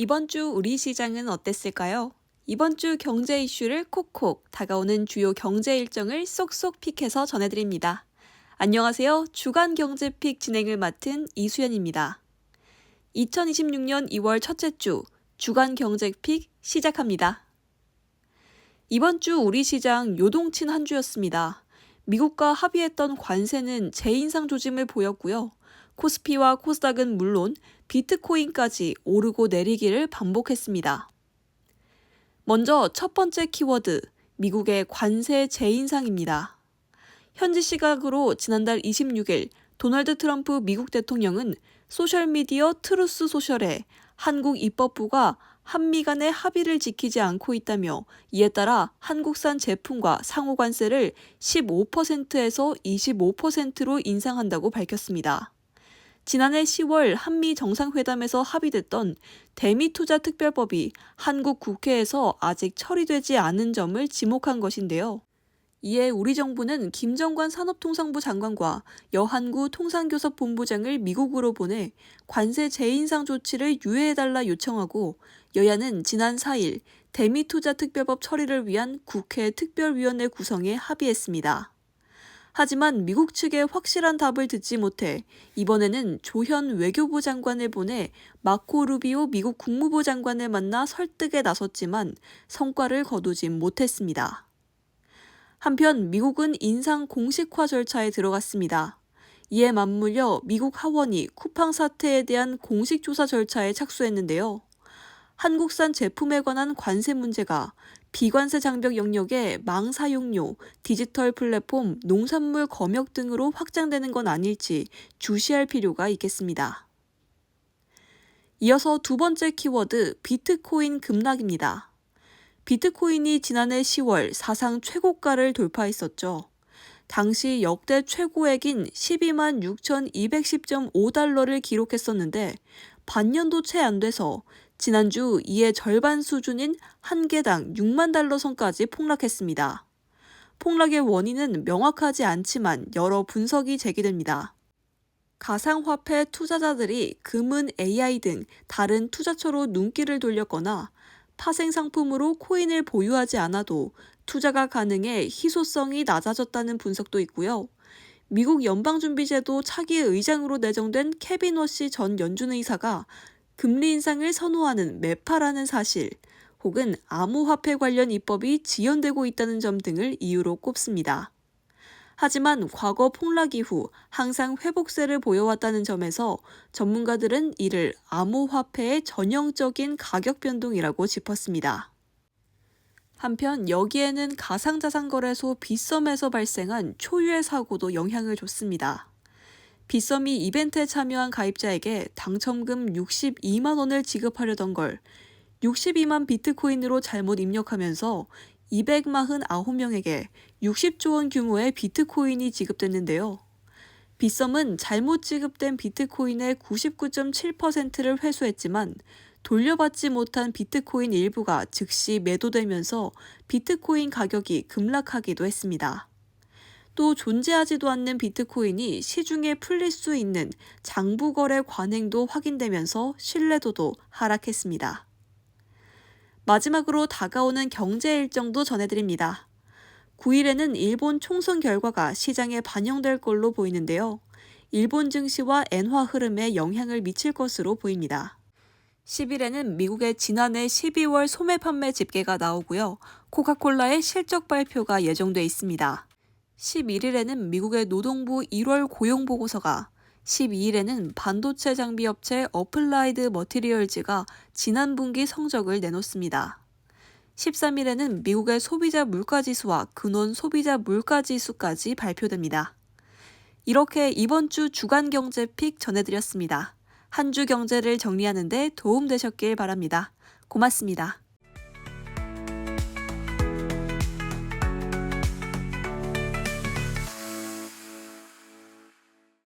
이번 주 우리 시장은 어땠을까요? 이번 주 경제 이슈를 콕콕 다가오는 주요 경제 일정을 쏙쏙 픽해서 전해드립니다. 안녕하세요. 주간 경제픽 진행을 맡은 이수연입니다. 2026년 2월 첫째 주 주간 경제픽 시작합니다. 이번 주 우리 시장 요동친 한 주였습니다. 미국과 합의했던 관세는 재인상 조짐을 보였고요. 코스피와 코스닥은 물론 비트코인까지 오르고 내리기를 반복했습니다. 먼저 첫 번째 키워드, 미국의 관세 재인상입니다. 현지 시각으로 지난달 26일 도널드 트럼프 미국 대통령은 소셜미디어 트루스 소셜에 한국 입법부가 한미 간의 합의를 지키지 않고 있다며 이에 따라 한국산 제품과 상호관세를 15%에서 25%로 인상한다고 밝혔습니다. 지난해 10월 한미 정상회담에서 합의됐던 대미투자특별법이 한국 국회에서 아직 처리되지 않은 점을 지목한 것인데요. 이에 우리 정부는 김정관 산업통상부 장관과 여한구 통상교섭본부장을 미국으로 보내 관세 재인상 조치를 유예해달라 요청하고 여야는 지난 4일 대미투자특별법 처리를 위한 국회 특별위원회 구성에 합의했습니다. 하지만 미국 측의 확실한 답을 듣지 못해 이번에는 조현 외교부 장관을 보내 마코 루비오 미국 국무부 장관을 만나 설득에 나섰지만 성과를 거두진 못했습니다. 한편 미국은 인상 공식화 절차에 들어갔습니다. 이에 맞물려 미국 하원이 쿠팡 사태에 대한 공식 조사 절차에 착수했는데요. 한국산 제품에 관한 관세 문제가 비관세 장벽 영역의 망사용료, 디지털 플랫폼, 농산물 검역 등으로 확장되는 건 아닐지 주시할 필요가 있겠습니다. 이어서 두 번째 키워드, 비트코인 급락입니다. 비트코인이 지난해 10월 사상 최고가를 돌파했었죠. 당시 역대 최고액인 12만 6,210.5달러를 기록했었는데 반년도 채 안 돼서 지난주 이의 절반 수준인 한 개당 6만 달러 선까지 폭락했습니다. 폭락의 원인은 명확하지 않지만 여러 분석이 제기됩니다. 가상화폐 투자자들이 금은 AI 등 다른 투자처로 눈길을 돌렸거나 파생 상품으로 코인을 보유하지 않아도 투자가 가능해 희소성이 낮아졌다는 분석도 있고요. 미국 연방준비제도 차기 의장으로 내정된 케빈 워시 전 연준 의사가 금리 인상을 선호하는 매파라는 사실, 혹은 암호화폐 관련 입법이 지연되고 있다는 점 등을 이유로 꼽습니다. 하지만 과거 폭락 이후 항상 회복세를 보여왔다는 점에서 전문가들은 이를 암호화폐의 전형적인 가격 변동이라고 짚었습니다. 한편 여기에는 가상자산거래소 빗썸에서 발생한 초유의 사고도 영향을 줬습니다. 빗썸이 이벤트에 참여한 가입자에게 당첨금 62만 원을 지급하려던 걸 62만 비트코인으로 잘못 입력하면서 249명에게 60조 원 규모의 비트코인이 지급됐는데요. 빗썸은 잘못 지급된 비트코인의 99.7%를 회수했지만 돌려받지 못한 비트코인 일부가 즉시 매도되면서 비트코인 가격이 급락하기도 했습니다. 또 존재하지도 않는 비트코인이 시중에 풀릴 수 있는 장부거래 관행도 확인되면서 신뢰도도 하락했습니다. 마지막으로 다가오는 경제 일정도 전해드립니다. 9일에는 일본 총선 결과가 시장에 반영될 걸로 보이는데요. 일본 증시와 엔화 흐름에 영향을 미칠 것으로 보입니다. 10일에는 미국의 지난해 12월 소매 판매 집계가 나오고요. 코카콜라의 실적 발표가 예정돼 있습니다. 11일에는 미국의 노동부 1월 고용보고서가, 12일에는 반도체 장비 업체 어플라이드 머티리얼즈가 지난 분기 성적을 내놓습니다. 13일에는 미국의 소비자 물가지수와 근원 소비자 물가지수까지 발표됩니다. 이렇게 이번 주 주간 경제 픽 전해드렸습니다. 한 주 경제를 정리하는 데 도움 되셨길 바랍니다. 고맙습니다.